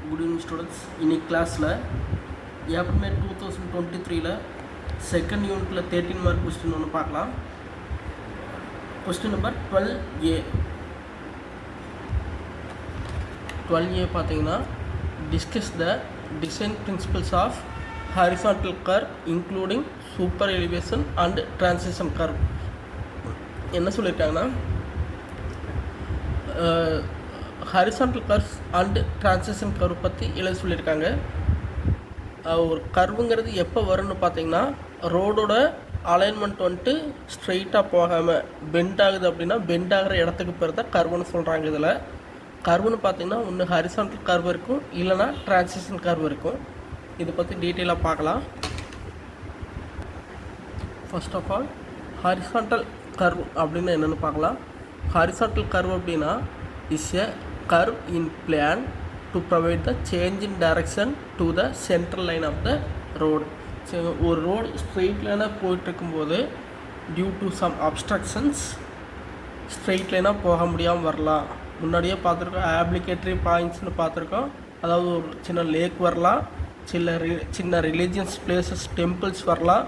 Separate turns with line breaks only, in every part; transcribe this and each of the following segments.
Good evening students. இன்னைக்கு கிளாஸில் April 2023 second யூனிட்டில் 13 மார்க் கொஸ்டின் ஒன்று பார்க்கலாம். கொஸ்டின் நம்பர் 12A பார்த்தீங்கன்னா, discuss the design principles of horizontal curve including super elevation and transition curve. என்ன சொல்லியிருக்காங்கன்னா, horizontal curves and transition curve பற்றி எழுத சொல்லியிருக்காங்க. ஒரு கர்வுங்கிறது எப்போ வரும்னு பார்த்தீங்கன்னா, ரோடோட அலைன்மெண்ட் வந்துட்டு ஸ்ட்ரெயிட்டாக போகாமல் பெண்ட் ஆகுது அப்படின்னா, பெண்ட் ஆகிற இடத்துக்கு பேர் தான் கர்வுன்னு சொல்கிறாங்க. இதில் கர்வுன்னு பார்த்தீங்கன்னா ஒன்று ஹாரிசான்டல் கர்வ் இருக்கும், இல்லைனா டிரான்சிஷன் கர்வ் இருக்கும். இதை பற்றி டீட்டெயிலாக பார்க்கலாம். First of all horizontal curve அப்படின்னு என்னென்னு பார்க்கலாம். ஹாரிசான்டல் கர்வ் அப்படின்னா is a curve in plan to provide the change in direction to the central line of the road. So ஒரு ரோடு ஸ்ட்ரெயிட் லைனாக போயிட்டுருக்கும்போது due to some obstructions straight லைனாக போக முடியாமல் வரலாம். முன்னாடியே பார்த்துருக்கோம், ஆப்ளிகேட்டரி பாயிண்ட்ஸ்னு பார்த்துருக்கோம். அதாவது ஒரு சின்ன லேக் வரலாம், சின்ன ரிலீஜியஸ் பிளேசஸ் டெம்பிள்ஸ் வரலாம்,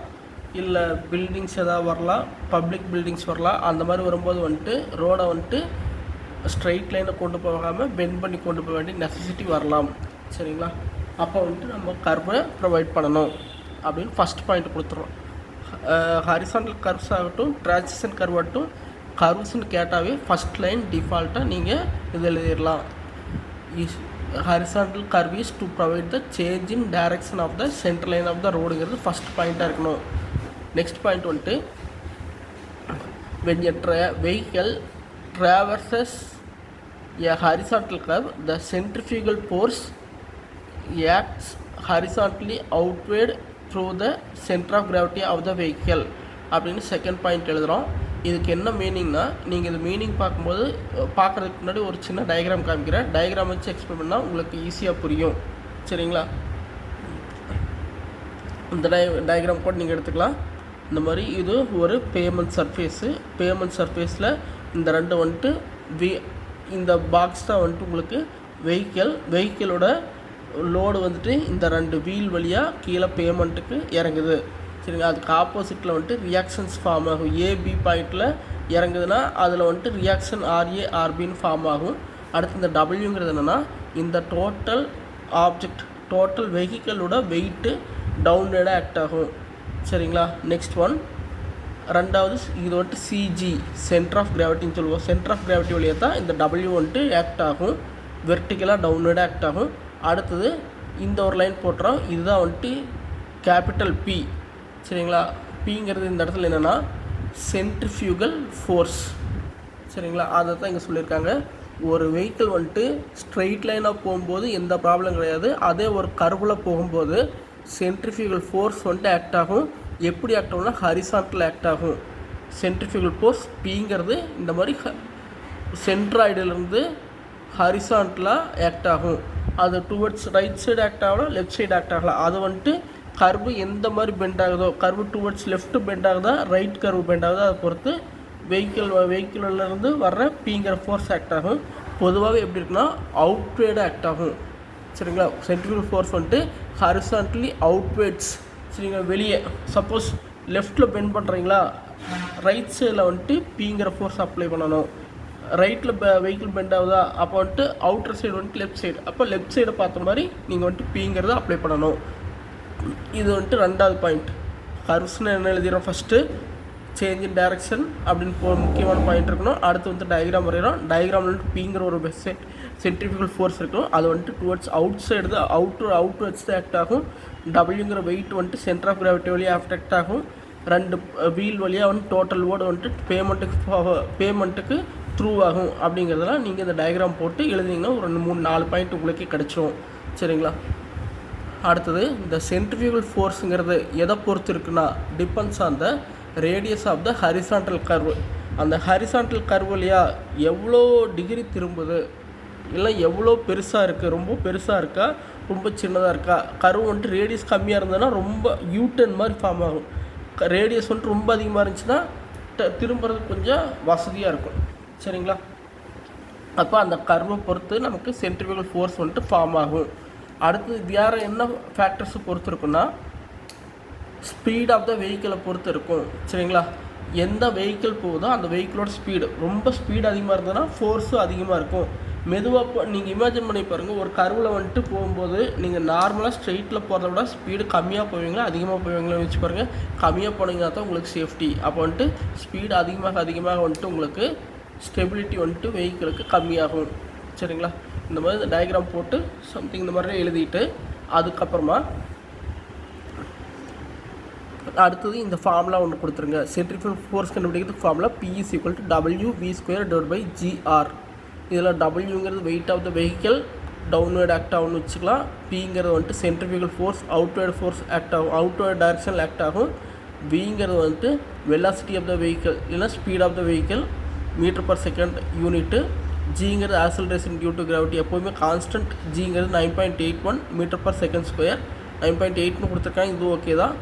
இல்லை பில்டிங்ஸ் எதாவது வரலாம், பப்ளிக் பில்டிங்ஸ் வரலாம். அந்த மாதிரி வரும்போது வந்துட்டு ரோடை வந்துட்டு ஸ்ட்ரெயிட் லைனை கொண்டு போகாமல் பெண்ட் பண்ணி கொண்டு போக வேண்டிய நெசசிட்டி வரலாம். சரிங்களா? அப்போ வந்துட்டு நம்ம கர்வை ப்ரொவைட் பண்ணணும் அப்படின்னு ஃபஸ்ட் பாயிண்ட் கொடுத்துருவோம். ஹாரிசான்டல் கர்வ்ஸ் ஆகட்டும், டிரான்சிஷன் கர்வ் ஆகட்டும், கர்வ்ஸ்ன்னு கேட்டாவே ஃபஸ்ட் லைன் டிஃபால்ட்டாக நீங்கள் இது எழுதிடலாம். Horizontal curve is to provide the change in direction of the central line of the ரோடுங்கிறது ஃபஸ்ட் பாயிண்ட்டாக இருக்கணும். நெக்ஸ்ட் பாயிண்ட் வந்துட்டு, when a vehicle traverses a horizontal curve, the centrifugal force acts horizontally outward through the center of gravity of the vehicle அப்படின்னு second point எழுதுகிறோம். இதுக்கு என்ன மீனிங்னா, நீங்கள் இது மீனிங் பார்க்குறதுக்கு முன்னாடி ஒரு சின்ன டயக்ராம் காமிக்கிறேன். டயக்ராம் வச்சு எக்ஸ்பிளைன் பண்ணால் உங்களுக்கு ஈஸியாக புரியும். சரிங்களா? இந்த டயக்ராம் கூட நீங்கள் எடுத்துக்கலாம். இந்த மாதிரி இது ஒரு பேமெண்ட் சர்ஃபேஸில் இந்த ரெண்டு வந்துட்டு இந்த பாக்ஸ் தான் வந்துட்டு உங்களுக்கு வெஹிக்கிளோட லோடு வந்துட்டு இந்த ரெண்டு வீல் வழியாக கீழே பேமெண்ட்டுக்கு இறங்குது. சரிங்க? அதுக்கு ஆப்போசிட்டில் வந்துட்டு ரியாக்ஷன்ஸ் ஃபார்ம் ஆகும். ஏபி பாயிண்டில் இறங்குதுன்னா அதில் வந்துட்டு ரியாக்ஷன் ஆர்ஏ ஆர்பின்னு ஃபார்ம் ஆகும். அடுத்து இந்த டபிள்யூங்கிறது என்னென்னா, இந்த டோட்டல் வெஹிக்கிளோட வெயிட்டு டவுன்வேர்டாக ஆக்ட் ஆகும். சரிங்களா? நெக்ஸ்ட் ஒன், ரெண்டாவது இது வந்துட்டு சிஜி சென்டர் ஆஃப் கிராவிட்டின்னு சொல்லுவோம். சென்டர் ஆஃப் கிராவிட்டி வழியாக தான் இந்த டபிள்யூ வந்துட்டு ஆக்ட் ஆகும், வெர்டிக்கலாக டவுன்வேர்டாக ஆக்ட் ஆகும். அடுத்தது இந்த ஒரு லைன் போட்டுறோம், இதுதான் வந்துட்டு கேபிட்டல் பி. சரிங்களா? பிங்கிறது இந்த இடத்துல என்னென்னா சென்ட்ரிஃபியூகல் ஃபோர்ஸ். சரிங்களா? அதை தான் இங்கே சொல்லியிருக்காங்க. ஒரு வெஹிக்கிள் வந்துட்டு ஸ்ட்ரெயிட் லைனாக போகும்போது எந்த ப்ராப்ளம் கிடையாது. அதே ஒரு கர்வில் போகும்போது சென்ட்ரிஃபியூகல் ஃபோர்ஸ் வந்துட்டு ஆக்ட் ஆகும். எப்படி ஆக்ட் ஆகும்னா ஹரிசான்டல் ஆக்ட் ஆகும். சென்ட்ரிஃபியூகல் ஃபோர்ஸ் பிங்கிறது இந்த மாதிரி சென்ட்ராய்டிலிருந்து ஹரிசான்டலாக ஆக்ட் ஆகும். அது டுவர்ட்ஸ் ரைட் சைடு ஆக்ட் ஆகலாம், லெஃப்ட் சைடு ஆக்ட் ஆகலாம். அது வந்துட்டு கர்வு எந்த மாதிரி பெண்ட் ஆகுதோ, கர்வு டுவர்ட்ஸ் லெஃப்ட் பெண்ட் ஆகுதா, ரைட் கர்வு பெண்ட் ஆகுதா, அதை பொறுத்து வெஹிக்கிள்லேருந்து வர்ற பிங்கிற ஃபோர்ஸ் ஆக்ட் ஆகும். பொதுவாக எப்படி இருக்குன்னா அவுட்வேர்டு ஆக்ட் ஆகும். சரிங்களா? சென்ட்ரிஃபியூகல் ஃபோர்ஸ் வந்துட்டு ஹரிசான்டலி அவுட்வேர்ட்ஸ். சரிங்களா? வெளியே சப்போஸ் லெஃப்ட்டில் பெண்ட் பண்ணுறீங்களா, ரைட் சைடில் வந்துட்டு பிங்கிற ஃபோர்ஸ் அப்ளை பண்ணணும். ரைட்டில் வெஹிக்கிள் பெண்ட் ஆகுதா, அப்போ வந்துட்டு அவுட்டர் சைடு வந்துட்டு லெஃப்ட் சைடு, அப்போ லெஃப்ட் சைடை பார்த்த மாதிரி நீங்கள் வந்துட்டு பிங்கிறத அப்ளை பண்ணணும். இது வந்துட்டு ரெண்டாவது பாயிண்ட். கர்வ்ஸ்னு என்ன எழுதிடும், ஃபஸ்ட்டு சேஞ்ச் இன் டைரக்ஷன் அப்படின்னு முக்கியமான பாயிண்ட் இருக்கணும். அடுத்து வந்து டயக்ராம் வரைகிறோம். டயக்ராமில் வந்துட்டு பிங்கிற ஒரு சென்ட்ரிஃபியூகல் ஃபோர்ஸ் இருக்கும். அது வந்துட்டு டுவர்ட்ஸ் அவுட் சைடு தான், அவுட்வர்ட்ஸ் தான் ஆக்ட் ஆகும். டபிள்யூங்கிற வெயிட் வந்துட்டு சென்டர் ஆஃப் கிராவிட்டி வழியாக ஆக்ட் ஆகும். ரெண்டு வீல் வழியாக வந்துட்டு டோட்டல் லோடு வந்துட்டு பேமெண்ட்டுக்கு த்ரூ ஆகும். அப்படிங்கிறதெல்லாம் நீங்கள் இந்த டயக்ராம் போட்டு எழுதிங்கன்னா ஒரு 3-4 பாயிண்ட் உங்களுக்கே கிடச்சிரும். சரிங்களா? அடுத்தது இந்த சென்ட்ரிஃபியூகல் ஃபோர்ஸுங்கிறது எதை பொறுத்து இருக்குன்னா, depends on the radius of the horizontal curve. அந்த ஹரிசான்டல் கர்வ் வழியாக எவ்வளோ டிகிரி திரும்புது, இல்லை எவ்வளோ பெருசாக இருக்குது, ரொம்ப பெருசாக இருக்கா, ரொம்ப சின்னதாக இருக்கா. கர்வ் வந்துட்டு ரேடியஸ் கம்மியாக இருந்ததுன்னா ரொம்ப யூட்டன் மாதிரி ஃபார்ம் ஆகும். ரேடியஸ் வந்துட்டு ரொம்ப அதிகமாக இருந்துச்சுன்னா திரும்புறதுக்கு கொஞ்சம் வசதியாக இருக்கும். சரிங்களா? அப்போ அந்த கர்வை பொறுத்து நமக்கு சென்ட்ரிஃபியூகல் ஃபோர்ஸ் வந்துட்டு ஃபார்ம் ஆகும். அடுத்தது வேறு என்ன ஃபேக்டர்ஸ் பொறுத்து இருக்குன்னா ஸ்பீட் ஆஃப் த வெஹிக்கிளை பொறுத்து இருக்கும். சரிங்களா, எந்த வெஹிக்கிள் போகுதோ அந்த வெஹிக்கிளோட ஸ்பீடு, ரொம்ப ஸ்பீடு அதிகமாக இருந்ததுன்னா ஃபோர்ஸும் அதிகமாக இருக்கும். மெதுவாக நீங்கள் இமேஜின் பண்ணி பாருங்கள், ஒரு கர்வில் வந்துட்டு போகும்போது நீங்கள் நார்மலாக ஸ்ட்ரெயிட்டில் போகிறத விட ஸ்பீடு கம்மியாக போவீங்களா அதிகமாக போவீங்களா வச்சு பாருங்கள். கம்மியாக போனீங்கன்னா தான் உங்களுக்கு சேஃப்டி. அப்போ வந்துட்டு ஸ்பீடு அதிகமாக வந்துட்டு உங்களுக்கு ஸ்டெபிலிட்டி வந்துட்டு வெஹிக்கிளுக்கு கம்மியாகும். சரிங்களா, இந்த மாதிரி இந்த டயக்ராம் போட்டு சம்திங் இந்த மாதிரி எழுதிட்டு அதுக்கப்புறமா அடுத்தது இந்த ஃபார்முலா ஒன்று கொடுத்துருங்க. சென்ட்ரிஃபியூகல் ஃபோர்ஸ் கண்டுபிடிக்கிறதுக்கு ஃபார்முலா P = WV²/GR. இதில் டபிள்யூங்கிறது weight of the vehicle downward act ஆகும்னு வச்சுக்கலாம். பிங்கிறது வந்துட்டு centrifugal force outward force act ஆகும், அவுட்வேர்ட் டைரக்ஷனில் ஆக்ட் ஆகும். விங்கிறது வந்துட்டு வெலாசிட்டி ஆஃப் த வெஹிக்கிள் இல்லைனா speed of the vehicle metre per second unit. ஜிங்கிறது ஆக்சலரேஷன் டியூ டு கிராவிட்டி, எப்போவுமே கான்ஸ்டன்ட். ஜிங்கிறது 9.81 மீட்டர்/செகண்ட் ஸ்கொயர். 9.8ன்னு கொடுத்துருக்காங்க, இது ஓகே தான்.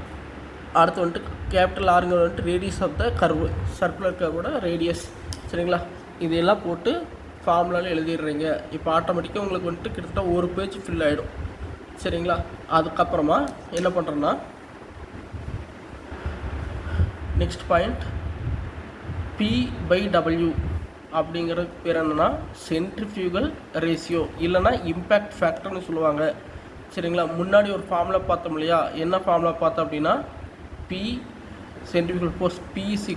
அடுத்து வந்துட்டு கேபிட்டல் ஆருங்கிறது வந்துட்டு radius of the curve, circular கர்வோட ரேடியஸ். சரிங்களா, இதெல்லாம் போட்டு ஃபார்முலாவில் எழுதிடுறீங்க. இப்போ ஆட்டோமேட்டிக்காக உங்களுக்கு வந்துட்டு கிட்டத்தட்ட ஒரு பேஜ் ஃபில் ஆகிடும். சரிங்களா, அதுக்கப்புறமா என்ன பண்ணுறோன்னா நெக்ஸ்ட் பாயிண்ட் P/W அப்படிங்கிறது பேர் என்னென்னா சென்ட்ரிஃபியூகல் ரேஷியோ இல்லைனா இம்பேக்ட் ஃபேக்டர்னு சொல்லுவாங்க. சரிங்களா, முன்னாடி ஒரு ஃபார்முலா பார்த்தோம் இல்லையா, என்ன ஃபார்முலா பார்த்தோம் அப்படின்னா P சென்ட்ரிஃபியூகல் ஃபோர்ஸ் P =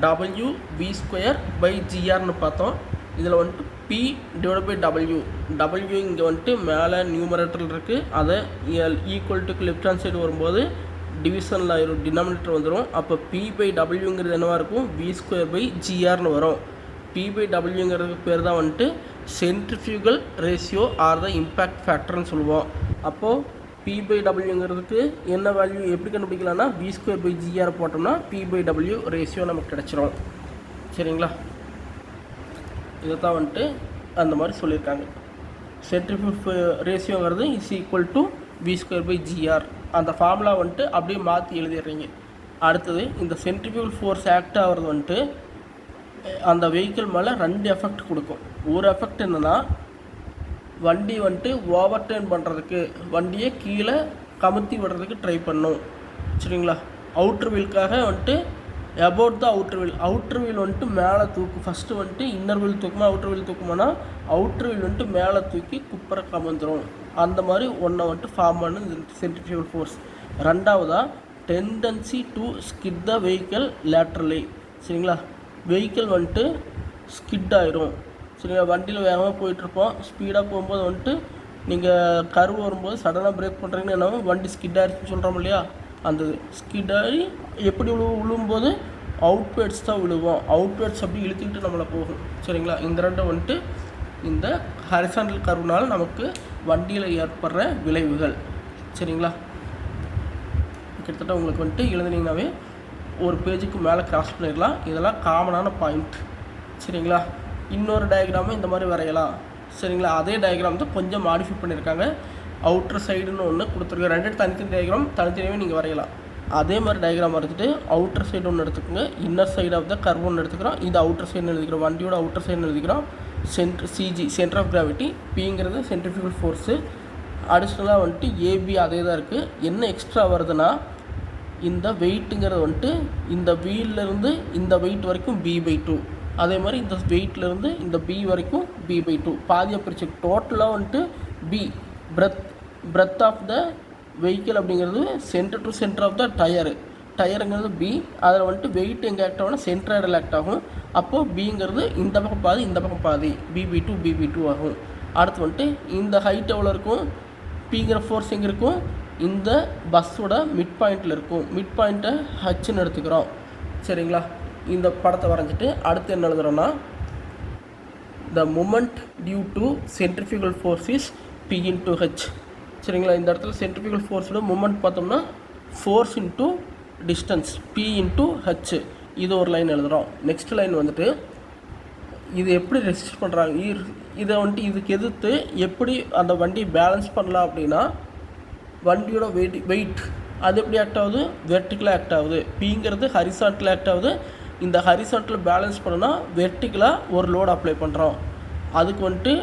WV²/GRன்னு பார்த்தோம். இதில் வந்துட்டு P/W, W இங்கே வந்துட்டு மேலே நியூமரேட்டர் இருக்குது, அதை ஈக்குவல்ட்டுக்கு லெஃப்ட் ஹேண்ட் சைடு வரும்போது டிவிஷனில் ஒரு டினாமினேட்டர் வந்துடும். அப்போ P/Wங்கிறது என்னவாக இருக்கும், V²/GRன்னு வரும். P/Wங்கிறது பேர் தான் வந்துட்டு centrifugal ratio or the impact ஃபேக்டர்னு சொல்லுவோம். அப்போது P/Wங்கிறதுக்கு என்ன வேல்யூ எப்படி கண்டுபிடிக்கலாம்னா V²/GR போட்டோம்னா P/W ரேஷியோ நமக்கு கிடச்சிரும். சரிங்களா, இதை தான் வந்துட்டு அந்த மாதிரி சொல்லியிருக்காங்க. சென்ட்ரிஃபியூகல் ரேஷியோங்கிறது = V²/GR. அந்த ஃபார்முலா வந்துட்டு அப்படியே மாற்றி எழுதிடுறீங்க. அடுத்தது இந்த சென்ட்ரிஃபியூகல் ஃபோர்ஸ் ஆக்ட் ஆகிறது வந்துட்டு அந்த வெஹிக்கிள் மேலே 2 எஃபெக்ட் கொடுக்கும். ஒரு எஃபெக்ட் என்னென்னா வண்டி வந்துட்டு ஓவர் டர்ன் பண்ணுறதுக்கு, வண்டியை கீழே கமுத்தி விடுறதுக்கு ட்ரை பண்ணும். சரிங்களா, அவுட்ரு வீலுக்காக வந்துட்டு அபவுட் த அவுட்ரு வீல் வந்துட்டு மேலே தூக்கும். ஃபஸ்ட்டு வந்துட்டு இன்னர் வீல் தூக்குமா அவுட்ரு வீல் தூக்குமானா அவுட்ரு வீல் வந்துட்டு மேலே தூக்கி குப்பரை கமந்துடும். அந்த மாதிரி ஒன்றை வந்துட்டு ஃபார்ம் பண்ணு சென்ட்ரிஃபியூகல் ஃபோர்ஸ். ரெண்டாவதாக tendency to skid the vehicle laterally. சரிங்களா, வெஹிக்கிள் வந்துட்டு ஸ்கிட் ஆயிரும். சரிங்களா, வண்டியில் வேகமாக போயிட்டுருப்போம், ஸ்பீடாக போகும்போது வந்துட்டு நீங்கள் கர்வ் வரும்போது சடனாக பிரேக் பண்ணுறீங்கன்னு என்ன வண்டி ஸ்கிட் ஆகிடுச்சுன்னு சொல்கிறோம் இல்லையா, அந்த ஸ்கிட் ஆகி எப்படி விழுவும்போது அவுட்வேர்ட்ஸ் தான் விழுவோம். அவுட்வேர்ட்ஸ் அப்படி இழுத்துக்கிட்டு நம்மளை போகும். சரிங்களா, இந்த ரெண்டும் வந்துட்டு இந்த ஹரிசாண்டல் கர்வ்னால் நமக்கு வண்டியில் ஏற்படுற விளைவுகள். சரிங்களா, கிட்டத்தட்ட உங்களுக்கு வந்துட்டு எழுதுனீங்கன்னாவே ஒரு பேஜுக்கு மேலே கிராஸ் பண்ணிடலாம். இதெல்லாம் காமனான பாயிண்ட். சரிங்களா, இன்னொரு டயக்ராமும் இந்த மாதிரி வரையலாம். சரிங்களா, அதே டயக்ராம் தான் கொஞ்சம் மாடிஃபை பண்ணியிருக்காங்க. அவுட்ரு சைடுன்னு ஒன்று கொடுத்துருக்காங்க. 2 தனித்தனி டயக்ராம் தனித்தனியாகவே நீங்கள் வரையலாம். அதே மாதிரி டயக்ராம் வரைஞ்சிட்டு அவுட்டர் சைடு ஒன்று எடுத்துக்கோங்க, inner side of the curve ஒன்று எடுத்துக்கிறோம். இது அவுட்டர் சைடுன்னு எழுதிக்கிறோம், வண்டியோட அவுட்டர் சைடுன்னு எழுதிக்கிறோம். சிஜி சென்டர் ஆஃப் கிராவிட்டி, பிங்கிறது சென்ட்ரிஃபியூகல் ஃபோர்ஸு. அடிஷ்னலாக வந்துட்டு ஏபி அதே தான் இருக்குது. என்ன எக்ஸ்ட்ரா வருதுன்னா இந்த வெயிட்டுங்கிறது வந்துட்டு இந்த வீல்லேருந்து இந்த வெயிட் வரைக்கும் B/2, அதே மாதிரி இந்த வெயிட்லேருந்து இந்த B வரைக்கும் B/2 பாதியாக பிரிச்சு டோட்டலாக வந்துட்டு B breadth of the vehicle அப்படிங்கிறது centre to centre of the டயருங்கிறது B. அதில் வந்துட்டு வெயிட் எங்கே ஆக்ட் ஆகும்னா சென்ட்ராய்டில் ஆக்ட் ஆகும். அப்போது Bங்கிறது இந்த பக்கம் பாதி இந்த பக்கம் பாதி B/2 ஆகும். அடுத்து வந்துட்டு இந்த ஹைட் எவ்வளோ இருக்கும், Pங்கிற ஃபோர்ஸ் எங்கே இருக்கும், இந்த பஸ்ஸோட மிட் பாயிண்டில் இருக்கும். மிட் பாயிண்ட்டை ஹச்சுன்னு எடுத்துக்கிறோம். சரிங்களா, இந்த படத்தை வரைஞ்சிட்டு அடுத்து என்ன எழுதுகிறோன்னா the moment due to centrifugal force is P/H. சரிங்களா, இந்த இடத்துல சென்ட்ரிஃபியூகல் ஃபோர்ஸோட மொமெண்ட் பார்த்தோம்னா ஃபோர்ஸ் இன்ட்டு டிஸ்டன்ஸ் P/H. இது ஒரு லைன் எழுதுகிறோம். நெக்ஸ்ட் லைன் வந்துட்டு இது எப்படி ரெசிஸ்ட் பண்ணுறாங்க, இதை வந்துட்டு இதுக்கு எதிர்த்து எப்படி அந்த வண்டியை பேலன்ஸ் பண்ணலாம் அப்படின்னா வண்டியோட வெயிட் அது எப்படி ஆக்ட் ஆகுது, வெர்டிக்கலாக ஆக்ட் ஆகுது. Pங்கிறது ஹரிசாண்டல் ஆக்ட் ஆகுது. இந்த ஹரிசாண்டல் பேலன்ஸ் பண்ணோன்னா வெர்டிக்கலாக ஒரு லோடு அப்ளை பண்ணுறோம். அதுக்கு வந்துட்டு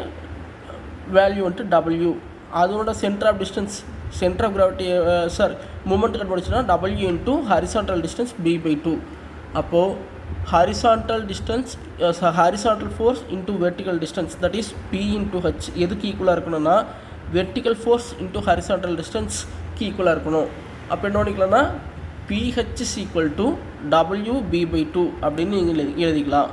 வேல்யூ வந்துட்டு டபிள்யூ. அதோட centre of distance, centre of gravity moment கண்டுபிடிச்சுன்னா W into horizontal distance b/2. அப்போது horizontal distance horizontal force into vertical distance, that is p into h எதுக்கு ஈக்குவலாக இருக்கணும்னா வெர்டிக்கல் ஃபோர்ஸ் இன்ட்டு ஹரிசான்டல் டிஸ்டன்ஸ்க்கு ஈக்குவலாக இருக்கணும். அப்போ என்ன பண்ணிக்கலாம்னா ph is equal to w/b/2 அப்படின்னு நீங்கள் எழுதிக்கலாம்.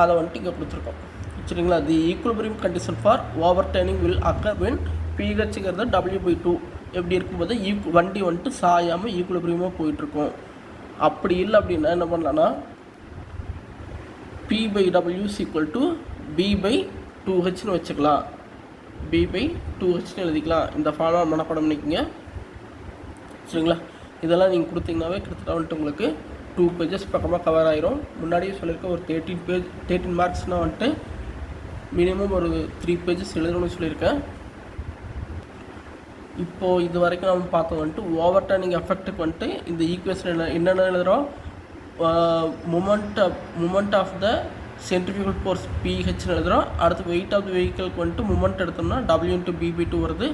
அதை வந்துட்டு இங்கே கொடுத்துருக்கோம் சரிங்களா. The equilibrium condition for overturning will occur when pHங்கிறது w/2 எப்படி இருக்கும்போது வண்டி வந்துட்டு சாயாமல் ஈக்குலிபிரியமாக போயிட்டுருக்கோம். அப்படி இல்லை அப்படின்னா என்ன பண்ணலான்னா p/w is equal to b/2hன்னு வச்சுக்கலாம். b/2hன்னு எழுதிக்கலாம். இந்த ஃபார்முலா மனப்பாடம் பண்ணிக்கோங்க சரிங்களா. இதெல்லாம் நீங்கள் கொடுத்தீங்கன்னாவே கிட்டத்தட்ட வந்துட்டு உங்களுக்கு 2 pages பக்கமாக கவர் ஆயிரும். முன்னாடியே சொல்லியிருக்கேன் ஒரு 13 மார்க்ஸ்னால் வந்துட்டு மினிமம் ஒரு 3 pages எழுதணும்னு சொல்லியிருக்கேன். இப்போது இது வரைக்கும் நம்ம பார்த்தோம் வந்துட்டு ஓவர் டர்னிங் எஃபெக்ட்டுக்கு வந்துட்டு இந்த ஈக்குவேஷன் என்னென்ன எழுதுகிறோம், moment of the centrifugal force pHன்னு எழுதுகிறோம். அடுத்து வெயிட் ஆஃப் த வெஹிக்கிளுக்கு வந்துட்டு மூமெண்ட் எடுத்தோம்னா w × b/2 வருது.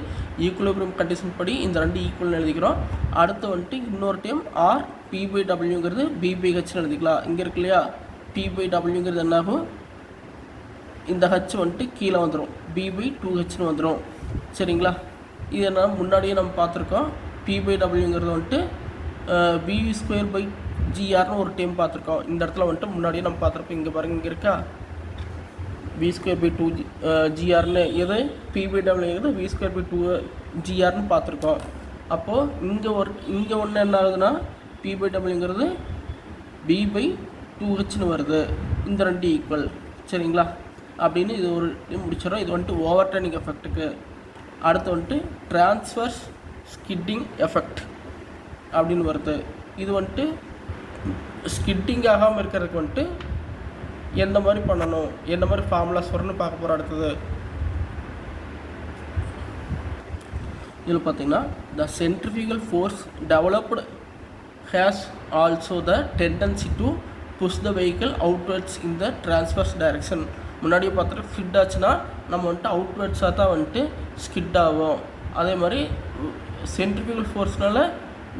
ஈக்குலிபிரியம் கண்டிஷன் படி இந்த ரெண்டு ஈக்குவல்னு எழுதிக்கிறோம். அடுத்து வந்துட்டு இன்னொரு டைம் ஆர் p/wங்கிறது b/hன்னு எழுதிக்கலாம். இங்கே இருக்கு இல்லையா p/wங்கிறது என்னாகும், இந்த ஹச் வந்துட்டு கீழே வந்துடும், b/2hன்னு வந்துடும் சரிங்களா. இது என்ன முன்னாடியே நம்ம பார்த்துருக்கோம். p/wங்கிறது வந்துட்டு v²/gr ஒரு டைம் பார்த்துருக்கோம். இந்த இடத்துல வந்துட்டு முன்னாடியே நம்ம பார்த்துருப்போம். இங்கே பாருங்கள், இங்கே இருக்கா v²/2gr எது p/wங்கிறது v²/2gr பார்த்துருக்கோம். அப்போது இங்கே ஒன்று என்ன ஆகுதுன்னா p/wங்கிறது b/2hன்னு வருது. இந்த ரெண்டு ஈக்குவல் சரிங்களா அப்படின்னு இது ஒரு முடிச்சிடும். இது வந்துட்டு ஓவர் டர்னிங் எஃபெக்ட்டுக்கு. அடுத்து வந்துட்டு ட்ரான்ஸ்வர்ஸ் ஸ்கிட்டிங் எஃபெக்ட் அப்படின்னு வருது. இது வந்துட்டு ஸ்கிட்டிங் ஆகாமல் இருக்கிறதுக்கு வந்துட்டு எந்த மாதிரி பண்ணணும், எந்த மாதிரி ஃபார்முலாஸ் வரும்னு பார்க்க போகிறோம். அடுத்தது இதில் பார்த்தீங்கன்னா the centrifugal force developed has also the tendency to push the vehicle outwards in the transverse direction. முன்னாடியே பார்த்துட்டு ஸ்கிட் ஆச்சுன்னா நம்ம வந்துட்டு அவுட்வர்ட்ஸாக தான் வந்துட்டு ஸ்கிட் ஆகும். அதே மாதிரி சென்ட்ரிஃபியூகல் ஃபோர்ஸ்னால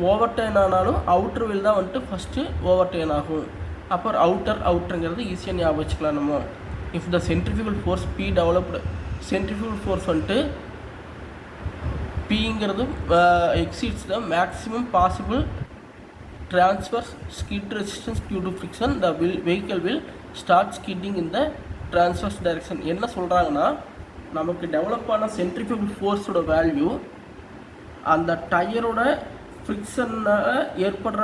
ஓவர் டர்ன் ஆனாலும் அவுட்டர் வீல் தான் வந்துட்டு ஃபஸ்ட்டு ஓவர் டர்ன் ஆகும். அப்புறம் அவுட்டருங்கிறது ஈஸியாக ஞாபகம் வச்சுக்கலாம் நம்ம. If the centrifugal force p developed, centrifugal force வந்துட்டு pங்கிறது exceeds the maximum possible transverse skid resistance due to friction, the vehicle will start skidding in the transverse direction. என்ன சொல்கிறாங்கன்னா நமக்கு டெவலப் ஆன சென்ட்ரிஃபியூகல் ஃபோர்ஸோட வேல்யூ அந்த டயரோட ஃப்ரிக்ஷனால் ஏற்படுற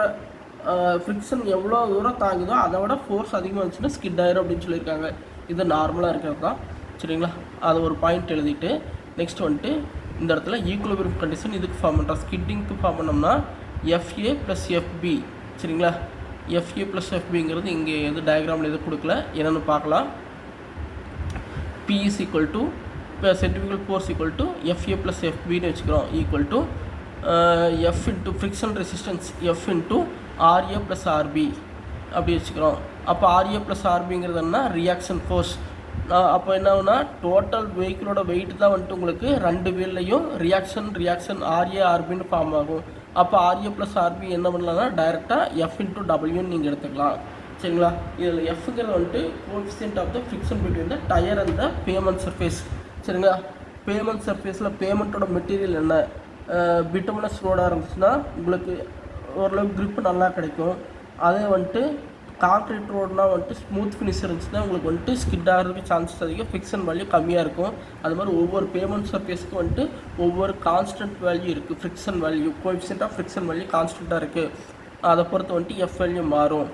ஃப்ரிக்ஷன் எவ்வளோ தூரம் தாங்குதோ அதை விட ஃபோர்ஸ் அதிகமாக இருந்துச்சுன்னா ஸ்கிட் ஆயிரும் அப்படின்னு சொல்லியிருக்காங்க. இது நார்மலாக இருக்கிறது தான் சரிங்களா. அதை ஒரு பாயிண்ட் எழுதிட்டு நெக்ஸ்ட் வந்துட்டு இந்த இடத்துல ஈக்குலிபிரியம் கண்டிஷன் இதுக்கு ஃபார்ம் பண்ணுறோம். ஸ்கிட்டிங்க்கு ஃபார்ம் பண்ணோம்னா FA + FB சரிங்களா. FA + FBங்கிறது இங்கே எது டயக்ராமில் எது கொடுக்கல, என்னென்னு பார்க்கலாம். P is equal to centrifugal force equal to FA + FBன்னு வச்சுக்கிறோம். Equal to F into friction resistance F into RA + RB அப்படி வச்சுக்கிறோம். அப்போ RA + RBங்கிறது என்ன, ரியாக்ஷன் ஃபோர்ஸ். அப்போ என்ன ஆகுனா டோட்டல் வெஹிக்கிளோட வெயிட் தான் வந்துட்டு உங்களுக்கு ரெண்டு வீல்லையும் ரியாக்ஷன் RA RBன்னு ஃபார்ம் ஆகும். அப்போ RA + RB என்ன பண்ணலாம்னா டைரெக்டாக F × Wன்னு நீங்கள் எடுத்துக்கலாம் சரிங்களா. இதில் Fங்கிறது வந்துட்டு coefficient of the friction between the tyre and the pavement surface சரிங்களா. பேமெண்ட் சர்ஃபேஸில் பேமெண்ட்டோட மெட்டீரியல் என்ன, பிட்டமினஸ் ரோடாக இருந்துச்சுன்னா உங்களுக்கு ஓரளவுக்கு க்ரிப்பு நல்லா கிடைக்கும். அதே வந்துட்டு கான்க்ரீட் ரோடுனா வந்துட்டு ஸ்மூத் ஃபினிஷ் இருந்துச்சுன்னா உங்களுக்கு வந்துட்டு ஸ்கிட் ஆகிறதுக்கு சான்சஸ் அதிகம், ஃபிக்ஷன் வேல்யூ கம்மியாக இருக்கும். அது மாதிரி ஒவ்வொரு பேமெண்ட் சர்ஃபேஸுக்கு வந்துட்டு ஒவ்வொரு கான்ஸ்டன்ட் வேல்யூ இருக்குது. Friction value coefficient of friction value கான்ஸ்டண்ட்டாக இருக்குது. அதை பொறுத்து வந்துட்டு F வேல்யூ மாறும்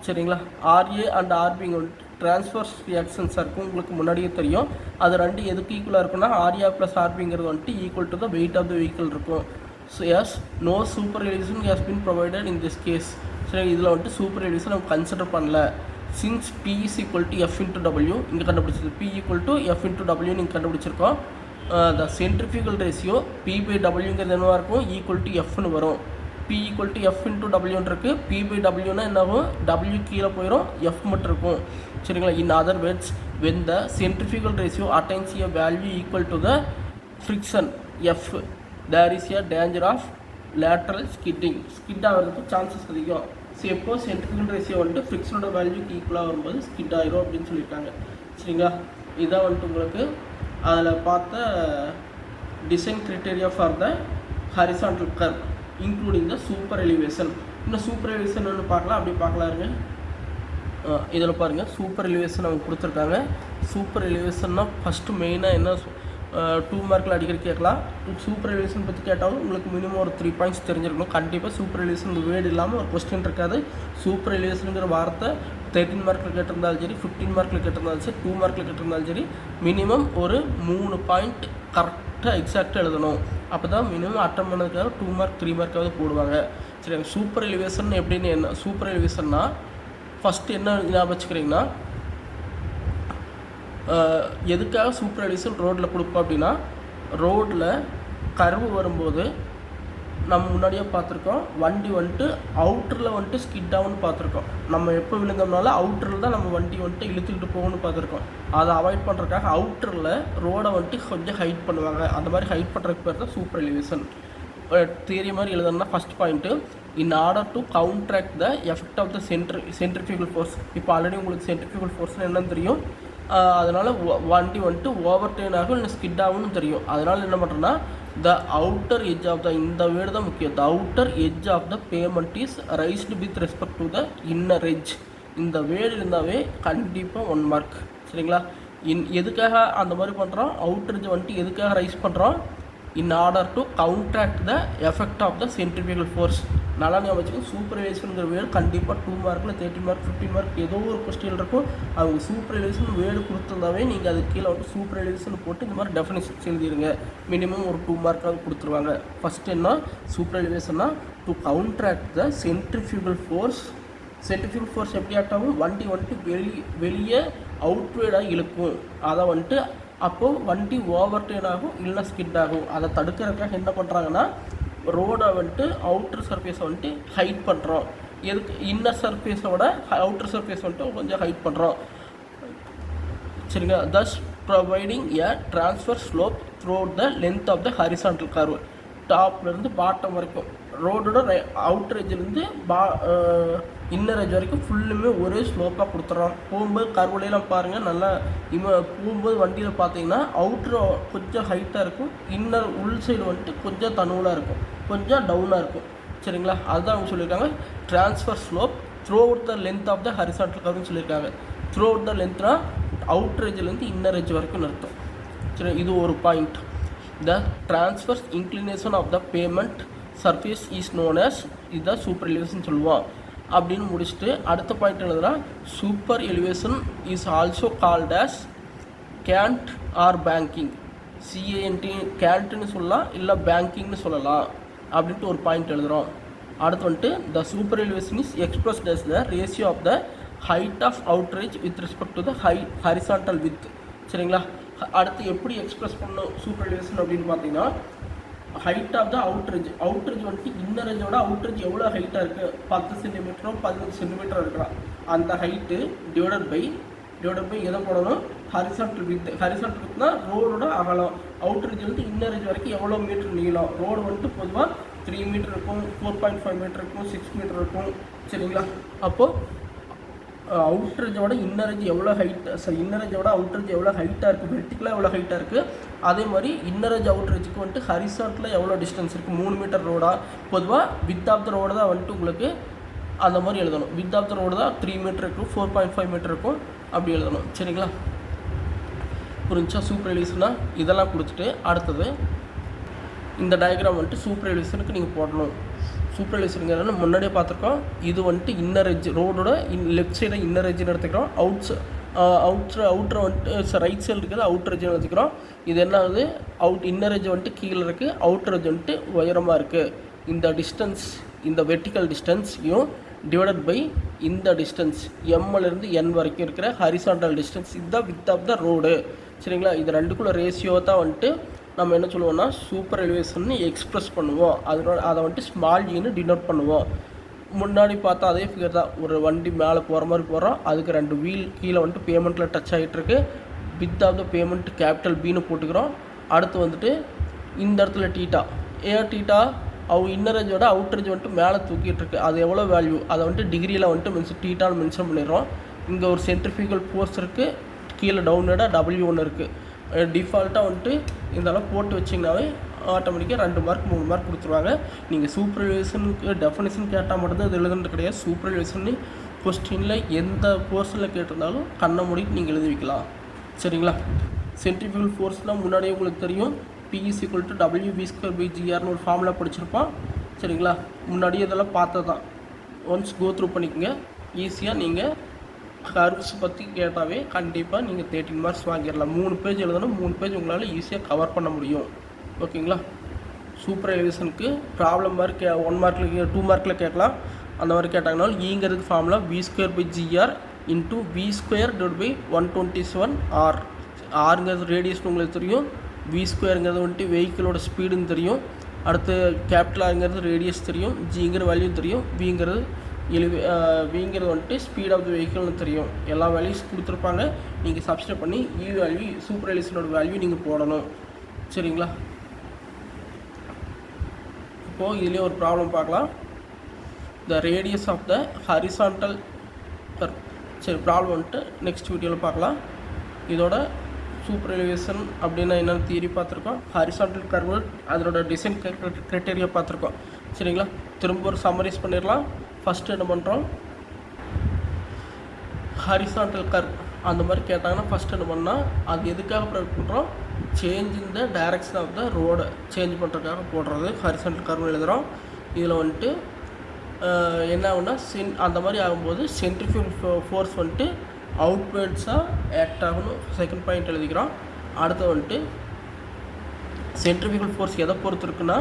சரிங்களா. RA அண்ட் RBங்க வந்துட்டு ட்ரான்ஸ்வர்ஸ் ரியாக்ஷன்ஸாக இருக்கும், உங்களுக்கு முன்னாடியே தெரியும். அது ரெண்டு எதுக்கு ஈக்குவலாக இருக்குன்னா RA + RBங்கிறது வந்துட்டு equal to the weight of the vehicle இருக்கும். So as no super elevation has been provided in this case சரி. இதில் வந்துட்டு சூப்பர் எலிவேஷன் நம்ம கன்சிடர் பண்ணல. Since P is equal to F × W இங்கே கண்டுபிடிச்சிருக்கு. P = F × W நீங்கள் கண்டுபிடிச்சிருக்கோம். த centrifugal ratio P/Wங்கிறது என்னவாக இருக்கும், ஈக்குவல் டு Fன்னு வரும். P P equal to F into டபிள்யூன்னு இருக்குது. P பை டபிள்யூனா என்ன ஆகும், டபிள்யூ கீழே போயிடும், எஃப் மட்டும் இருக்கும். சரிங்களா. In other words when the centrifugal ratio attains a value equal to the friction F, there is a danger of lateral skidding. Skid ஆகிறதுக்கு சான்சஸ் அதிகம். ஸோ எப்போ சென்ட்ரிஃபியூகல் ரேஷியோ வந்துட்டு ஃப்ரிக்ஷனோட வேல்யூக்கு ஈக்குவலாக வரும்போது ஸ்கிட் ஆயிரும் அப்படின்னு சொல்லியிருக்காங்க. சரிங்களா. இதான் வந்துட்டு உங்களுக்கு அதில் பார்த்த design criteria for the horizontal curve including the super elevation. இன்னும் சூப்பர் எலிவேஷன் ஒன்று பார்க்கலாம், அப்படி பார்க்கலாருங்க. இதில் பாருங்கள், சூப்பர் எலிவேஷன் அவங்க கொடுத்துருக்காங்க. சூப்பர் எலிவேஷன்னா ஃபஸ்ட்டு மெயினாக என்ன 2 மார்க்கில் அடிக்கடி கேட்கலாம். சூப்பர் எலிவேஷன் பற்றி கேட்டாலும் உங்களுக்கு மினிமம் ஒரு 3 பாயிண்ட்ஸ் தெரிஞ்சிருக்கணும். கண்டிப்பாக சூப்பர் எலிவேஷன் வேர்டு இல்லாமல் ஒரு கொஸ்டின் இருக்காது. சூப்பர் எலிவேஷனுங்கிற வார்த்தை 13 மார்க்கில் கேட்டிருந்தாலும் சரி, 15 மார்க்கில் கேட்டிருந்தாலும் சரி, 2 மார்க்கில் கேட்டிருந்தாலும் சரி, மினிமம் ஒரு 3 பாயிண்ட் கரெக்டாக எக்ஸாக்டாக எழுதணும். அப்போ தான் மினிமம் அட்டன் பண்ணதுக்காக 2 மார்க் 3 மார்க்காவது போடுவாங்க. சரி, சூப்பர் எலிவேஷன் எப்படின்னு என்ன, சூப்பர் எலிவேஷன்னா ஃபஸ்ட்டு என்ன ஞாபகம் வச்சுக்கிறீங்கன்னா, எதுக்காக சூப்பர் எலிவேஷன் ரோட்டில் கொடுப்போம் அப்படின்னா, ரோட்டில் கர்வு வரும்போது நம்ம முன்னாடியே பார்த்துருக்கோம், வண்டி வந்துட்டு அவுட்டரில் வந்துட்டு ஸ்கிட் ஆகும்னு பார்த்துருக்கோம். நம்ம எப்போ விழுந்தோம்னாலும் அவுட்டரில் தான் நம்ம வண்டி வந்துட்டு இழுத்துக்கிட்டு போகணும்னு பார்த்துருக்கோம். அதை அவாய்ட் பண்ணுறதுக்காக அவுட்டரில் ரோடை வந்துட்டு கொஞ்சம் ஹைட் பண்ணுவாங்க. அந்த மாதிரி ஹைட் பண்ணுறதுக்கு பேர் தான் சூப்பர் எலிவேஷன். தியரி மாதிரி எழுதணும்னா first point, in order to counteract the effect of the centrifugal force. இப்போ ஆல்ரெடி உங்களுக்கு சென்ட்ரிஃபியூகல் ஃபோர்ஸ்னு என்னன்னு தெரியும். அதனால் வண்டி வந்துட்டு ஓவர் டேர்ன் ஆகும், இல்லை ஸ்கிட் ஆகும்னு தெரியும். அதனால் என்ன பண்ணுறேன்னா, the outer edge of the, இந்த வேர்டு தான் முக்கியம், the outer edge of the pavement is raised with respect to the inner edge. இந்த வேர்டு இருந்தாவே கண்டிப்பாக 1 மார்க். சரிங்களா. எதுக்காக அந்த மாதிரி பண்ணுறோம், அவுட்டர் எட்ஜ் வந்துட்டு எதுக்காக ரைஸ் பண்ணுறோம், in order to counteract the effect of the centrifugal force. நல்லா ஞாபகம் வச்சுக்கோங்க. சூப்பர் எலிவேஷனுங்கிற வேர்டு கண்டிப்பாக 2 மார்க்கில் 30 மார்க் 15 மார்க் ஏதோ ஒரு கொஸ்டின் இருக்கும். அவங்க சூப்பர் எலிவேஷன் வேர்டு கொடுத்துருந்தாவே நீங்கள் அதுக்கு கீழே வந்து சூப்பர் எலிவேஷன் போட்டு இந்த மாதிரி டெஃபினிஷன்ஸ் எழுதிடுங்க. மினிமம் ஒரு 2 மார்க்காவது கொடுத்துருவாங்க. ஃபஸ்ட்டு என்ன சூப்பர் எலிவேஷன்னா, to counteract the centrifugal force. Centrifugal force எப்படி ஆக்டாகும், வண்டி வந்துட்டு வெளியே அவுட்வேர்டாக இழுக்கும். அதை வந்துட்டு அப்போது வண்டி ஓவர் டேர்ன் ஆகும், இல்லைனா ஸ்கிட் ஆகும். அதை தடுக்கிறதுக்காக என்ன பண்ணுறாங்கன்னா, ரோடை வந்துட்டு அவுட்டர் சர்ஃபேஸை வந்துட்டு ஹைட் பண்ணுறோம். எதுக்கு, இன்னர் சர்ஃபேஸோட அவுட்டர் சர்ஃபேஸ் வந்துட்டு கொஞ்சம் ஹைட் பண்ணுறோம். சரிங்க. Thus providing a transverse slope through the length of the horizontal curve. டாப்லேருந்து பாட்டம் வரைக்கும் ரோடோட அவுட்டர் எட்ஜிலேருந்து இன்னர் எட்ஜ் வரைக்கும் ஃபுல்லுமே ஒரே ஸ்லோப்பாக கொடுத்துட்றோம். போகும்போது கர்வுலையெல்லாம் பாருங்கள், நல்லா போகும்போது வண்டியில் பார்த்தீங்கன்னா அவுட்ரு கொஞ்சம் ஹைட்டாக இருக்கும், இன்னர் உள் சைடு வந்துட்டு கொஞ்சம் தனுவலாக இருக்கும், கொஞ்சம் டவுனாக இருக்கும். சரிங்களா. அதுதான் அவங்க சொல்லியிருக்காங்க, transverse slope throughout the length of the horizontal கர்வ்னு சொல்லியிருக்காங்க. த்ரூ அவுட் த லென்த்னா அவுட்டர் எட்ஜிலேருந்து இன்னர் எட்ஜ் வரைக்கும் அர்த்தம். சரி, இது ஒரு point. The transverse inclination of the pavement surface is known as, இதுதான் சூப்பர் எலிவேஷன் சொல்லுவோம் அப்படின்னு முடிச்சுட்டு அடுத்த பாயிண்ட் எழுதுனா, super elevation is also called as cant or banking. CANT கேண்ட்னு சொல்லலாம், இல்லை பேங்கிங்னு சொல்லலாம் அப்படின்ட்டு ஒரு பாயிண்ட் எழுதுகிறோம். அடுத்து வந்துட்டு, the super elevation is expressed as the ratio of the height of outer edge with respect to the horizontal width. சரிங்களா. அடுத்து எப்படி எக்ஸ்பிரஸ் பண்ணணும் சூப்பர் எலிவேஷன் அப்படின்னு பார்த்தீங்கன்னா, ஹைட் ஆஃப் த அவுட்ரேஜ் வந்துட்டு இன்னர் எட்ஜோட அவுட்ரேஜ் எவ்வளோ ஹைட்டாக இருக்குது, 10 சென்டிமீட்டரோ 15 சென்டிமீட்டரோ இருக்கலாம். அந்த ஹைட்டு டிவைடட் பை எதை போடணும், ஹரிசாண்டல் வித்னா ரோடோட அகலம். அவுட்ரேஜ் வந்து இன்னர் எட்ஜ் வரைக்கும் எவ்வளோ மீட்டர் நீளம். ரோடு வந்துட்டு பொதுவாக 3 மீட்டர் இருக்கும், 4.5 மீட்டர் இருக்கும், 6 மீட்டர் இருக்கும். சரிங்களா. அப்போது அவுட்ரேஜோட இன்னர் எட்ஜ் எவ்வளோ ஹைட், இன்னர் எட்ஜோட அவுட்ரேஜ் எவ்வளோ ஹைட்டாக இருக்குது, வெர்டிக்கலாக எவ்வளோ ஹைட்டாக இருக்குது. அதே மாதிரி இன்னர் எட்ஜ் அவுட்ரேஜுக்கு வந்துட்டு ஹரிசாண்டலில் எவ்வளோ டிஸ்டன்ஸ் இருக்குது, 3 மீட்டர் ரோடா. பொதுவாக வித் ஆஃப் த ரோடு தான் வந்துட்டு உங்களுக்கு அந்த மாதிரி எழுதணும். வித் ஆஃப் த ரோடு தான் 3 மீட்டர் இருக்கும், 4.5 மீட்டர் இருக்கும், அப்படி எழுதணும். சரிங்களா. புரிஞ்சா. சூப்பர் எலிவேஷனா இதெல்லாம் கொடுத்துட்டு அடுத்தது இந்த டயக்ராம் வந்துட்டு சூப்பர் எலிவேஷனுக்கு நீங்கள் போடணும். சூப்பர் எலிவேஷனுங்கிறது முன்னாடியே பார்த்துருக்கோம். இது வந்துட்டு இன்னர் எட்ஜ், ரோடோட லெஃப்ட் சைடை இன்னர் எட்ஜ்னு எடுத்துக்கிறோம். அவுட்ரு வந்துட்டு ரைட் சைடு இருக்கிறது அவுட்டர் எட்ஜ்னு எடுத்துக்கிறோம். இது என்ன ஆகுது, இன்னர் எட்ஜ் வந்துட்டு கீழே இருக்குது, அவுட்டர் எட்ஜ் வந்துட்டு உயரமாக இருக்குது. இந்த டிஸ்டன்ஸ், இந்த வெர்டிக்கல் டிஸ்டன்ஸையும் டிவைடட் பை இந்த டிஸ்டன்ஸ் எம்மிலேருந்து என் வரைக்கும் இருக்கிற ஹரிசாண்டல் டிஸ்டன்ஸ், இதுதான் வித் ஆஃப் த ரோடு. சரிங்களா. இது ரெண்டுக்குள்ள ரேஷியோ தான் வந்துட்டு நம்ம என்ன சொல்லுவோம்னா சூப்பர் எலிவேஷன் எக்ஸ்பிரஸ் பண்ணுவோம். அதை வந்துட்டு ஸ்மால் ஜின்னு டினோட் பண்ணுவோம். முன்னாடி பார்த்தா அதே ஃபிகர் தான். ஒரு வண்டி மேலே போகிற மாதிரி போகிறோம், அதுக்கு 2 வீல் கீழே வந்துட்டு பேமெண்ட்டில் டச் ஆகிட்டுருக்கு. Width of the pavement capital பின்னு போட்டுக்கிறோம். அடுத்து வந்துட்டு இந்த இடத்துல டீட்டா, ஏன் டீட்டா இன்னர் ரேஞ்சோட அவுட்டர் ரேஞ்ச் வந்துட்டு மேலே தூக்கிட்டு இருக்கு. அது எவ்வளோ வேல்யூ அதை வந்துட்டு டிகிரியில் வந்துட்டு டீட்டான்னு மென்ஷன் பண்ணிடுறோம். இங்கே ஒரு சென்ட்ரிஃபியூகல் ஃபோர்ஸ் இருக்குது, கீழே டவுன்வேர்டாக W ஒன்று இருக்குது. டிஃபால்ட்டாக வந்துட்டு இதெல்லாம் போட்டு வச்சிங்கனாவே ஆட்டோமேட்டிக்காக 2 மார்க் 3 மார்க் கொடுத்துருவாங்க. நீங்கள் சூப்பர்வைசனுக்கு டெஃபினேஷன் கேட்டால் மட்டும்தான் இது எழுதுறது கிடையாது. சூப்பர்வைசன் கொஸ்டினில் எந்த போர்ஷனில் கேட்டிருந்தாலும் கண்ணை மூடிட்டு நீங்கள் எழுதி வைக்கலாம். சரிங்களா? சென்ட்ரிஃபியூகல் ஃபோர்ஸ்னால் முன்னாடியே உங்களுக்கு தெரியும், P = WV²/GRன்னு ஒரு ஃபார்முலா படிச்சிருப்போம். சரிங்களா? முன்னாடியே இதெல்லாம் பார்த்தது தான். ஒன்ஸ் கோ த்ரூ பண்ணிக்கோங்க. ஈஸியாக நீங்கள் கர்வ்ஸ் பற்றி கேட்டாவே கண்டிப்பாக நீங்கள் 13 மார்க்ஸ் வாங்கிடலாம். 3 பேஜ் எழுதணும், 3 பேஜ் உங்களால் ஈஸியாக கவர் பண்ண முடியும். ஓகேங்களா? சூப்பர் எலிவேஷனுக்கு ப்ராப்ளம் மாதிரி 1 மார்க்கில் 2 மார்க்கில் கேட்கலாம். அந்த மாதிரி கேட்டாங்கனாலும் ஈங்கிறதுக்கு ஃபார்முலா V²/GR × V²/127R. ஆருங்கிறது ரேடியஸ்னு உங்களுக்கு தெரியும், V²ங்கிறது வந்துட்டு வெஹிக்கிளோட ஸ்பீடுன்னு தெரியும். அடுத்து கேபிட்டல் ஆருங்கிறது ரேடியஸ் தெரியும், ஜிங்கிற வேல்யூ தெரியும், விங்கிறது வந்துட்டு ஸ்பீட் ஆஃப் த வெஹிக்கிள்னு தெரியும். எல்லா வேல்யூஸ் கொடுத்துருப்பாங்க. நீங்கள் சப்ஸ்டிட் பண்ணி வேல்யூ சூப்பர் எலிவேஷனோட வேல்யூ நீங்கள் போடணும். சரிங்களா? இப்போது இதுலேயே ஒரு ப்ராப்ளம் பார்க்கலாம். The radius of the horizontal curve. சரி, ப்ராப்ளம் வந்துட்டு நெக்ஸ்ட் வீடியோவில் பார்க்கலாம். இதோட சூப்பர் எலிவேஷன் அப்படின்னா என்னென்னு தியரி பார்த்துருக்கோம், ஹரிசான்டல் கர்வ் அதனோட டிசைன் க்ரைட்டீரியா பார்த்துருக்கோம். சரிங்களா? திரும்ப ஒரு சம்மரைஸ் பண்ணிடலாம். ஃபஸ்ட்டு என்ன பண்ணுறோம், ஹரிசான்டல் கர்வ் அந்த மாதிரி கேட்டாங்கன்னா ஃபஸ்ட்டு என்ன பண்ணால் அது எதுக்காக ப்ரொவைட் பண்ணுறோம், change in the direction of the ரோடை சேஞ்ச் பண்ணுறதுக்காக போடுறது ஹரிசான்டல் கர்வ் எழுதுகிறோம். இதில் வந்துட்டு என்ன ஆகுன்னா அந்த மாதிரி ஆகும்போது சென்ட்ரிஃபியூகல் ஃபோர்ஸ் வந்துட்டு அவுட்வேர்ட்ஸாக ஆக்ட் ஆகணும். செகண்ட் பாயிண்ட் எழுதிக்கிறோம். அடுத்து வந்துட்டு சென்ட்ரிஃபியூகல் ஃபோர்ஸ் எதை பொறுத்து இருக்குன்னா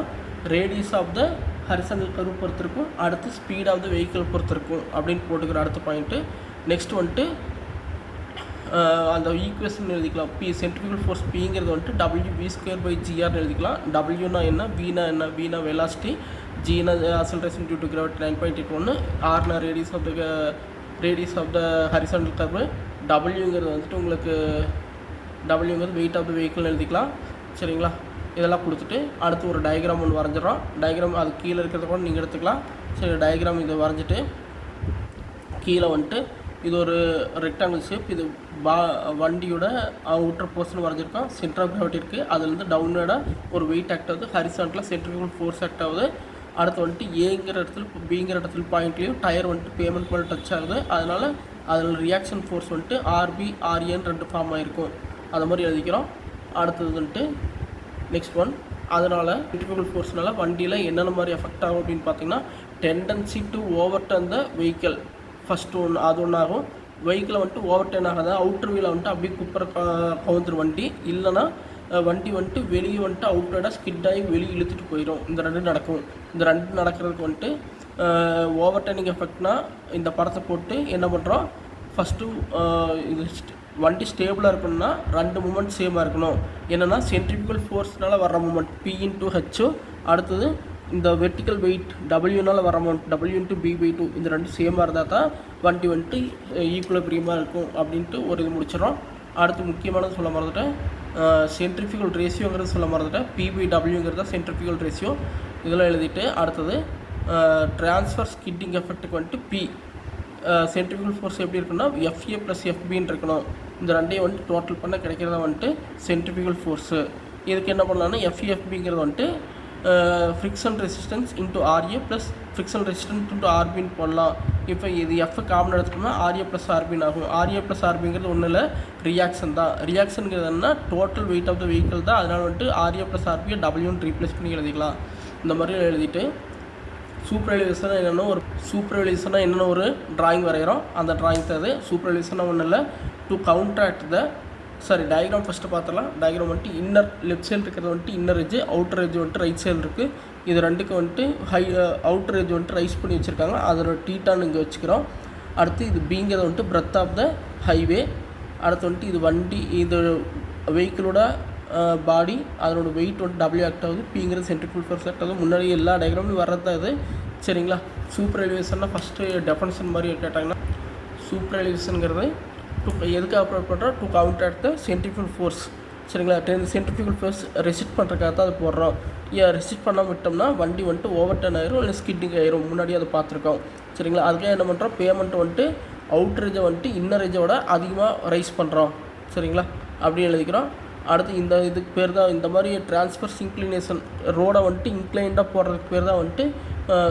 radius of the horizontal curve பொறுத்து இருக்கும். அடுத்து ஸ்பீட் ஆஃப் த வெஹிக்கிள் பொறுத்து இருக்கும் அப்படின்னு போட்டுக்கிற அடுத்த பாயிண்ட்டு. நெக்ஸ்ட் வந்துட்டு அந்த ஈக்குவேஷன் எழுதிக்கலாம். சென்ட்ரிஃபியூகல் ஃபோர்ஸ் Pங்கிறது வந்துட்டு WV²/GRன்னு எழுதிக்கலாம். Wனா என்ன, Vனா என்ன, Vனா வெலாசிட்டி, Gனா அக்ஸலரேஷன் டியூ டு கிராவிட்டி 9.81, Rனா radius of the horizontal curve, Wங்கிறது வந்துட்டு உங்களுக்கு Wங்கிறது வெயிட் ஆஃப் த வெஹிக்கிள்னு எழுதிக்கலாம். சரிங்களா? இதெல்லாம் கொடுத்துட்டு அடுத்து ஒரு டயக்ராம் ஒன்று வரைஞ்சிடறோம். டயக்ராம் அது கீழே இருக்கிறத கூட நீங்கள் எடுத்துக்கலாம். சரி, டயக்ராம் இதை வரைஞ்சிட்டு கீழே வந்துட்டு இது ஒரு ரெக்டாங்கிள் ஷேப். இது வண்டியோட அவுட்டர் போர்ஷன் வரைஞ்சிருக்கோம். சென்டர் ஆஃப் கிராவிட்டி இருக்குது, அதுலேருந்து டவுனோடாக ஒரு வெயிட் ஆக்ட் ஆகுது, ஹரிசான்டலாக சென்ட்ரிஃபியூகல் ஃபோர்ஸ் ஆக்ட் ஆகுது. அடுத்து வந்துட்டு ஏங்கிற இடத்துல பிங்கிற இடத்துல பாயிண்ட்லேயும் டயர் வந்துட்டு பேமெண்ட் மேலே டச் ஆகுது. அதனால் அதில் ரியாக்ஷன் ஃபோர்ஸ் வந்துட்டு RB RAன்னு 2 ஃபார்ம் ஆகிருக்கும். அது மாதிரி எழுதிக்கிறோம். அடுத்தது வந்துட்டு நெக்ஸ்ட் ஒன், அதனால் சென்ட்ரிஃபியூகல் ஃபோர்ஸ்னால வண்டியில் என்னென்ன மாதிரி எஃபெக்ட் ஆகும் அப்படின்னு பார்த்தீங்கன்னா tendency to overturn the vehicle. First ஒன்று அது ஒன்றாகும். வெஹிக்கிளை வந்துட்டு ஓவர்டர்ன் ஆகாது, அவுட்டர் வீலை வந்துட்டு அப்படியே குப்பரை கவுந்துரும் வண்டி. இல்லைனா வண்டி வந்துட்டு வெளியே வந்துட்டு அவுட்டர்டாக ஸ்கிட் ஆகி வெளியே இழுத்துட்டு போயிடும். இந்த 2 நடக்கும். இந்த 2 நடக்கிறதுக்கு வந்துட்டு ஓவர்டர்னிங் எஃபெக்ட்னா இந்த படத்தை போட்டு என்ன பண்ணுறோம், ஃபஸ்ட்டு இது வண்டி ஸ்டேபிளாக இருக்கணும்னா 2 மூமெண்ட் சேமாக இருக்கணும். என்னென்னா சென்ட்ரிஃபியூகல் ஃபோர்ஸ்னால வர மூமெண்ட் P×H, அடுத்தது இந்த வெர்டிக்கல் வெயிட் Wனால் வர மூமெண்ட் W×B/2, இந்த 2 சேமாக இருந்தால் தான் வண்டி வந்துட்டு ஈக்குவலிபிரியமாக இருக்கும் அப்படின்ட்டு ஒரு இது முடிச்சிடறோம். அடுத்து முக்கியமானது சொல்ல மறந்துட்டேன், சென்ட்ரிஃபியூகல் ரேஷியோங்கிறது சொல்ல மறந்துட்டேன். P/Wங்கிறது தான் சென்ட்ரிஃபியூகல் ரேஷியோ. இதெல்லாம் எழுதிட்டு அடுத்தது ட்ரான்ஸ்ஃபர் ஸ்கிட்டிங் எஃபெக்ட்டுக்கு வந்துட்டு P சென்ட்ரிஃபியூகல் ஃபோர்ஸ் எப்படி இருக்குன்னா FA + FBன்னு இருக்கணும். இந்த 2ஐயும் வந்துட்டு டோட்டல் பண்ண கிடைக்கிறதா வந்துட்டு சென்ட்ரிஃபியூகல் ஃபோர்ஸு. இதுக்கு என்ன பண்ணலான்னா FAFBங்கிறது வந்துட்டு friction resistance into RA plus friction resistance into RBன்னு போடலாம். இப்போ இது F காமன் எடுத்துட்டோம்னா RA + RBன்னு ஆகும். RA + RBங்கிறது ஒன்றும் இல்லை, ரியாக்ஷன் தான். ரியாக்ஷனுங்கிறது என்ன, total weight of the vehicle தான். அதனால் வந்துட்டு RA + RBயை Wன்னு ரீப்ளேஸ் பண்ணி எழுதிக்கலாம். இந்த மாதிரி எழுதிட்டு சூப்பர் எலிவேஷனாக என்னென்ன ஒரு ட்ராயிங் வரைகிறோம். அந்த ட்ராயிங் தருது. சூப்பர் எலிவேஷனாக ஒன்றும் இல்லை, to counteract the diagram first பார்த்துலாம். டயக்ராம் வந்துட்டு இன்னர் லெஃப்ட் சைடு இருக்கிறது வந்துட்டு இன்னர் எட்ஜ், அவுட்டர் எட்ஜ் வந்துட்டு ரைட் சைடு இருக்குது. இது 2க்கு வந்துட்டு அவுட்டர் எட்ஜ் வந்துட்டு ரைஸ் பண்ணி வச்சுருக்காங்க, அதோட டீட்டான்னு இங்கே வச்சுக்கிறோம். அடுத்து இது Bங்கிறது வந்துட்டு பிரெத் ஆஃப் த ஹைவே. அடுத்து வந்துட்டு இது வண்டி, இது வெஹிக்கிளோட பாடி அதனோட வெயிட் வந்து டபிள்யூ ஆக்ட் ஆகுது, பிங்கிறது சென்ட்ரிஃபியூகல் ஃபோர்ஸ் ஆக்ட் ஆகுது. முன்னாடி எல்லா டயக்ராம்லையும் வர்றது தான் இது. சரிங்களா? சூப்பர் எலிவேஷன்னா ஃபஸ்ட்டு டெஃபனிஷன் மாதிரி கேட்டாங்கன்னா சூப்பர் எலிவேஷனுங்கிறது எதுக்கு அப்ரோட் பண்ணுறோம்? To counter the centrifugal force. சரிங்களா? சென்ட்ரிஃபியூகல் ஃபோர்ஸ் ரெசிஸ்ட் பண்ணுறதுக்காக தான் அது போடுறோம். ரெசிஸ்ட் பண்ணாமல் விட்டோம்னா வண்டி வந்துட்டு ஓவர் டர்ன் ஆயிரும், இல்லை ஸ்கிட்டிங் ஆயிரும். முன்னாடி அதை பார்த்துருக்கோம். சரிங்களா? அதுக்காக என்ன பண்ணுறோம்? பேமெண்ட் வந்துட்டு அவுட்ரேஜை வந்துட்டு இன்னரேஜோட அதிகமாக ரைஸ் பண்ணுறோம். சரிங்களா? அப்படி எழுதிக்கிறோம். அடுத்து இந்த இதுக்கு பேர் தான் இந்த மாதிரி டிரான்ஸ்ஃபர்ஸ் இன்க்ளினேஷன் ரோடை வந்துட்டு இன்க்ளைண்டாக போடுறதுக்கு பேர் தான் வந்துட்டு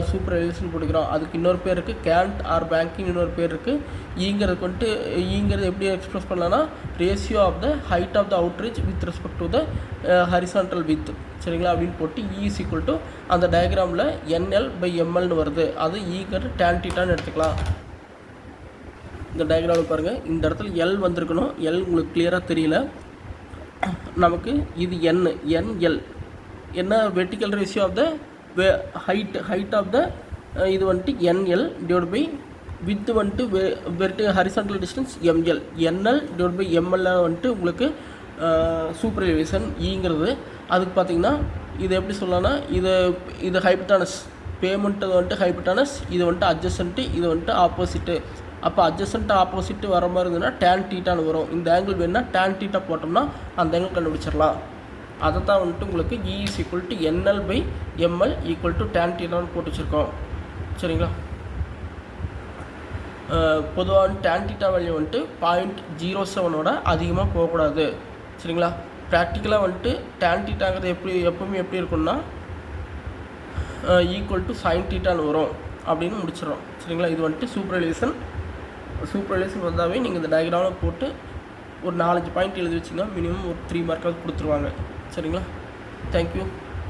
சூப்பர் எலிவேஷன் பிடிக்கிறோம். அதுக்கு இன்னொரு பேர் இருக்குது, கேண்ட் ஆர் பேங்கிங் இன்னொரு பேர் இருக்குது. ஈங்கிறதுக்கு வந்துட்டு ஈங்கிறது எப்படி எக்ஸ்பிரஸ் பண்ணலான்னா ratio of the height of the outer edge with respect to the horizontal width. சரிங்களா? அப்படின்னு போட்டு இஸ் ஈக்குவல் டு அந்த டயக்ராமில் NL/MLன்னு வருது. அது ஈங்கிறது tan θன்னு எடுத்துக்கலாம். இந்த டயக்ராமில் பாருங்கள், இந்த இடத்துல L வந்திருக்கணும். L உங்களுக்கு கிளியராக தெரியல நமக்கு. இது NL என்ன? Vertical ratio of the height of the இது வந்துட்டு NL டிவைட் பை வித் வந்துட்டு horizontal distance ML. NL divide by ML வந்துட்டு உங்களுக்கு சூப்பர் எலிவேஷன் ஈங்கிறது. அதுக்கு பார்த்தீங்கன்னா இது எப்படி சொல்லலாம்னா இது ஹைபட்டானஸ் பேமெண்ட் வந்துட்டு ஹைபட்டானஸ், இது வந்துட்டு அட்ஜசன்ட்டு, இது வந்துட்டு ஆப்போசிட்டு. அப்போ அட்ஜசன்ட் ஆப்போசிட்டு வர மாதிரி இருந்ததுன்னா tan θன்னு வரும். இந்த ஆங்கிள் வேணுன்னா tan θ போட்டோம்னா அந்த ஆங்கிள் கண்டுபிடிச்சிடலாம். அதை தான் வந்துட்டு உங்களுக்கு E is equal to NL/ML equal to tan θன்னு போட்டு வச்சுருக்கோம். சரிங்களா? பொதுவாக tan θ வேல்யூ வந்துட்டு 0.07ஓட அதிகமாக போகக்கூடாது. சரிங்களா? ப்ராக்டிக்கலாக வந்துட்டு tan θங்கிறது எப்பவுமே எப்படி இருக்குன்னா ஈக்குவல் டு sin θன்னு வரும் அப்படின்னு முடிச்சிடறோம். சரிங்களா? இது வந்துட்டு சூப்பர் எலிவேஷன் வந்தாவே நீங்கள் இந்த டயக்ராமில் போட்டு ஒரு 4-5 பாயிண்ட் எழுதி வச்சிங்கன்னா மினிமம் ஒரு 3 மார்க்காவது கொடுத்துருவாங்க. சரிங்களா? தேங்க்யூ.